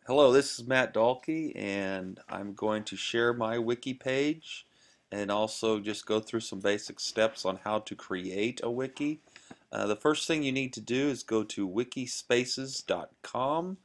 Hello, this is Matt Dalke, and I'm going to share my wiki page and also just go through some basic steps on how to create a wiki. The first thing you need to do is go to wikispaces.com,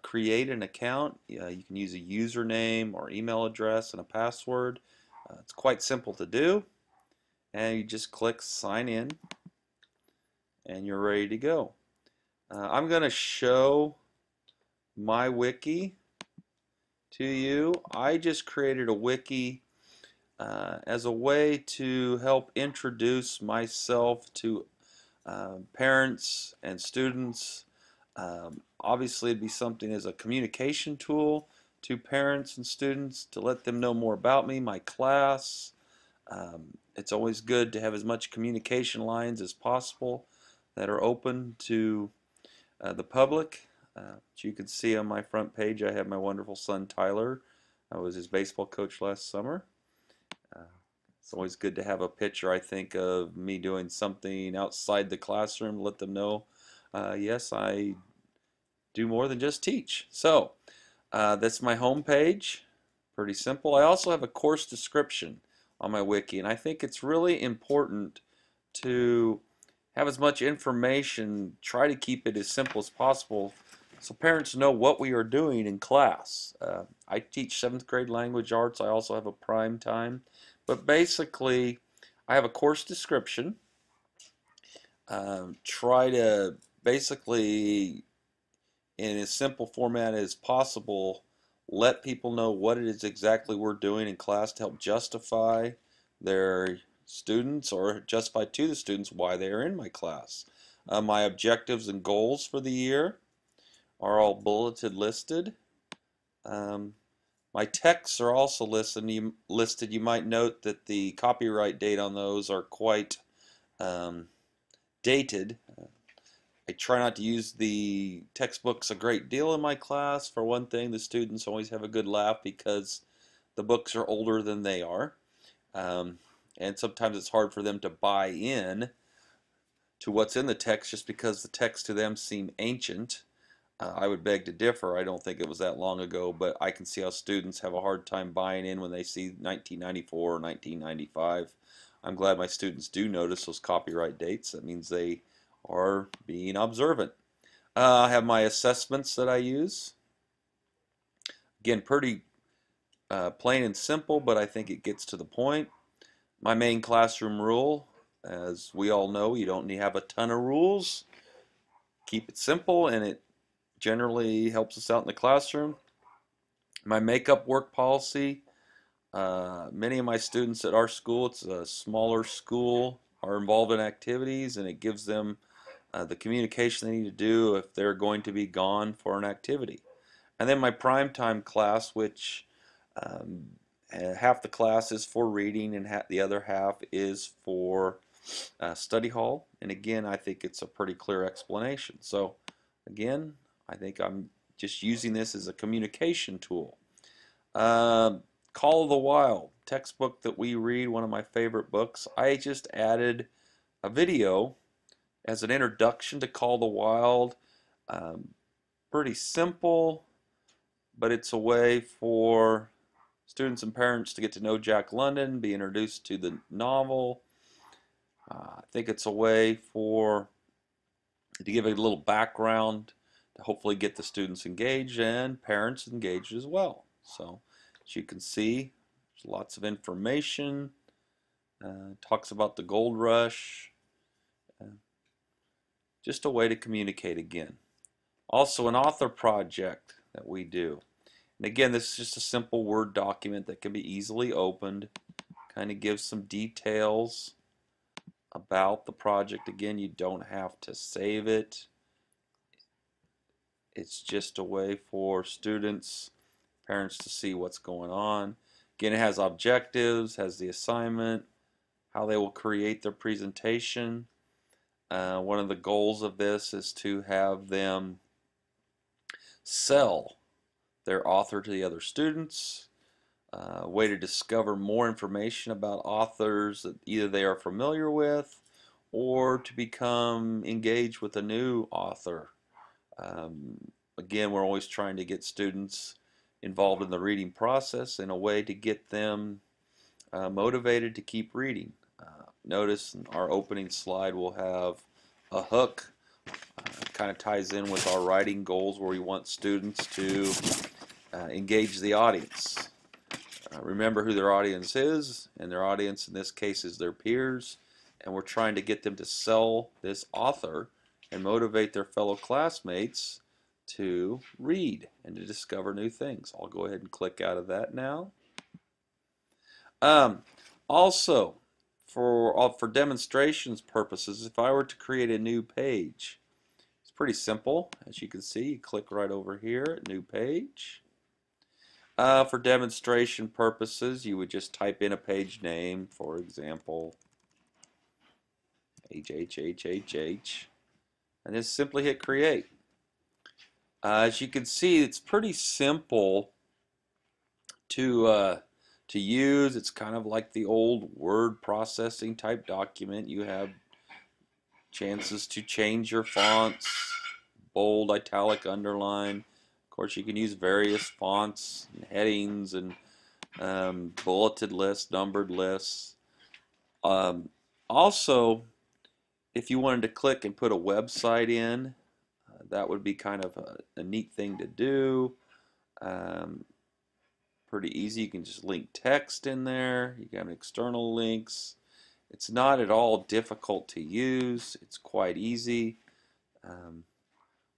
create an account. You can use a username or email address and a password. It's quite simple to do, and you just click sign in, and you're ready to go. I'm going to show my wiki to you. I just created a wiki as a way to help introduce myself to parents and students. Obviously, it'd be something as a communication tool to parents and students to let them know more about me, my class. It's always good to have as much communication lines as possible that are open to the public. As you can see on my front page, I have my wonderful son Tyler. I was his baseball coach last summer. Uh, it's always good to have a picture, I think, of me doing something outside the classroom, let them know, yes, I do more than just teach. So, that's my home page. Pretty simple. I also have a course description on my wiki, and I think it's really important to have as much information, try to keep it as simple as possible so parents know what we are doing in class. I teach 7th grade language arts. I also have a prime time. But basically, I have a course description. Try to basically, in as simple format as possible, let people know what it is exactly we're doing in class to help justify their students or justify to the students why they are in my class. My objectives and goals for the year are all bulleted listed. Um, my texts are also listed. You might note that the copyright date on those are quite um, dated. I try not to use the textbooks a great deal in my class. For one thing, the students always have a good laugh because the books are older than they are. Um, and sometimes it's hard for them to buy in to what's in the text just because the text to them seem ancient. I would beg to differ. I don't think it was that long ago, but I can see how students have a hard time buying in when they see 1994 or 1995. I'm glad my students do notice those copyright dates. That means they are being observant. I have my assessments that I use. Again, pretty plain and simple, but I think it gets to the point. My main classroom rule, as we all know, you don't need to have a ton of rules. Keep it simple, and it generally helps us out in the classroom. My makeup work policy, many of my students at our school, it's a smaller school, are involved in activities, and it gives them the communication they need to do if they're going to be gone for an activity. And then my prime time class, which um, half the class is for reading and the other half is for study hall. And again, I think it's a pretty clear explanation. So again, I think I'm just using this as a communication tool. Call of the Wild, textbook that we read, one of my favorite books. I just added a video as an introduction to Call of the Wild. Um, Pretty simple, but it's a way for students and parents to get to know Jack London, be introduced to the novel. I think it's a way to give a little background to hopefully get the students engaged and parents engaged as well. So as you can see, there's lots of information. Talks about the gold rush. Uh, just a way to communicate again. Also an author project that we do. And again, this is just a simple Word document that can be easily opened. Kind of gives some details about the project. Again, you don't have to save it. It's just a way for students, parents to see what's going on. Again, it has objectives, has the assignment, how they will create their presentation. One of the goals of this is to have them sell their author to the other students. A way to discover more information about authors that either they are familiar with or to become engaged with a new author. again, we're always trying to get students involved in the reading process in a way to get them motivated to keep reading. Notice our opening slide will have a hook. Kind of ties in with our writing goals where we want students to engage the audience. Remember who their audience is, and their audience in this case is their peers, and we're trying to get them to sell this author and motivate their fellow classmates to read and to discover new things. I'll go ahead and click out of that now. Also, for demonstrations purposes, if I were to create a new page, it's pretty simple. As you can see, you click right over here, New Page. For demonstration purposes, you would just type in a page name, for example, HHHHH, and just simply hit Create. As you can see, it's pretty simple to use. It's kind of like the old word processing type document. You have chances to change your fonts, bold, italic, underline. Of course, you can use various fonts and headings and bulleted lists, numbered lists. Also, if you wanted to click and put a website in, that would be kind of a neat thing to do. Pretty easy. You can just link text in there. You can have external links. It's not at all difficult to use. It's quite easy.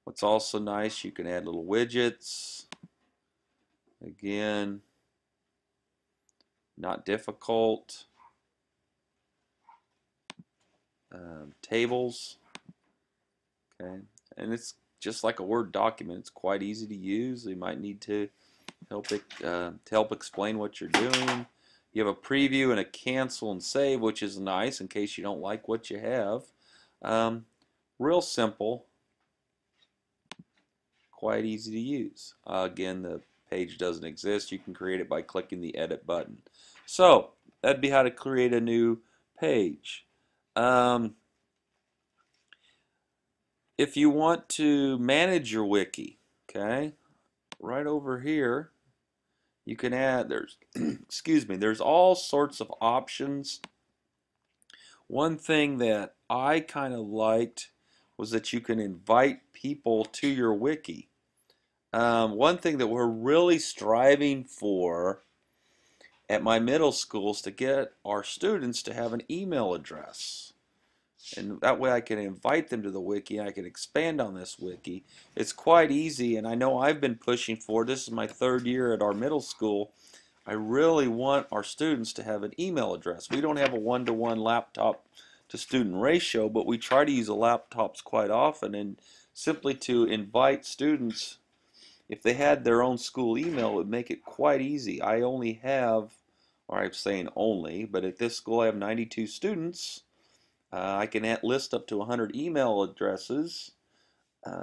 What's also nice, you can add little widgets. Again, not difficult. Tables. Okay, and it's just like a Word document. It's quite easy to use. You might need to help explain what you're doing. You have a preview and a cancel and save, which is nice in case you don't like what you have. Real simple, quite easy to use. Again, the page doesn't exist. You can create it by clicking the edit button. So that'd be how to create a new page. If you want to manage your wiki, okay, right over here, you can add, there's, excuse me, there's all sorts of options. One thing that I kind of liked was that you can invite people to your wiki. One thing that we're really striving for at my middle school is to get our students to have an email address. And that way I can invite them to the wiki. I can expand on this wiki. It's quite easy, and I know I've been pushing for, this is my 3rd year at our middle school. I really want our students to have an email address. We don't have a 1-to-1 laptop to student ratio, but we try to use the laptops quite often, and simply to invite students, if they had their own school email, it would make it quite easy. I only have, or I'm saying only, but at this school I have 92 students. I can list up to 100 email addresses.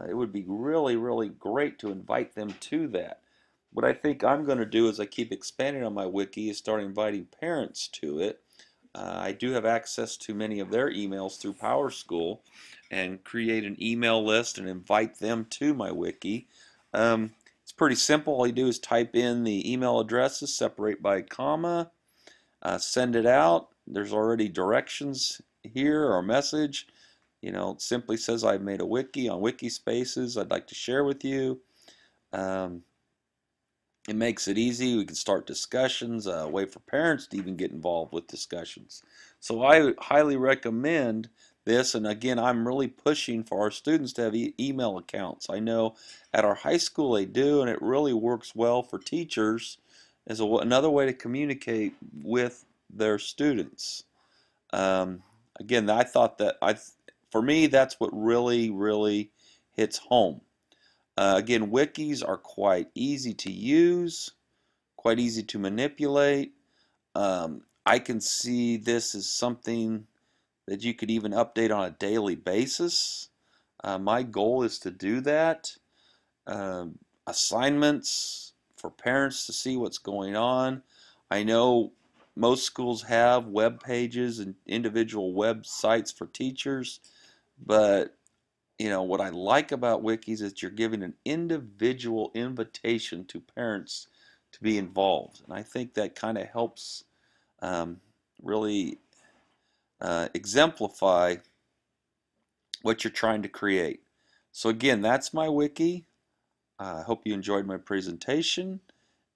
It would be really, really great to invite them to that. What I think I'm going to do as I keep expanding on my wiki is start inviting parents to it. I do have access to many of their emails through PowerSchool, and create an email list and invite them to my wiki. It's pretty simple. All you do is type in the email addresses, separate by comma, send it out. There's already directions here or a message. You know, it simply says I've made a wiki on Wiki Spaces I'd like to share with you. It makes it easy. We can start discussions, a way for parents to even get involved with discussions. So I highly recommend this, and again, I'm really pushing for our students to have email accounts. I know at our high school they do, and it really works well for teachers as another way to communicate with their students. Again, I thought that for me, that's what really, really hits home. Again, wikis are quite easy to use, quite easy to manipulate. I can see this as something that you could even update on a daily basis. My goal is to do that. Assignments for parents to see what's going on. I know most schools have web pages and individual websites for teachers, but what I like about wikis is you're giving an individual invitation to parents to be involved, and I think that kind of helps um, really exemplify what you're trying to create. So again, that's my wiki. I hope you enjoyed my presentation,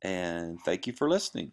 and thank you for listening.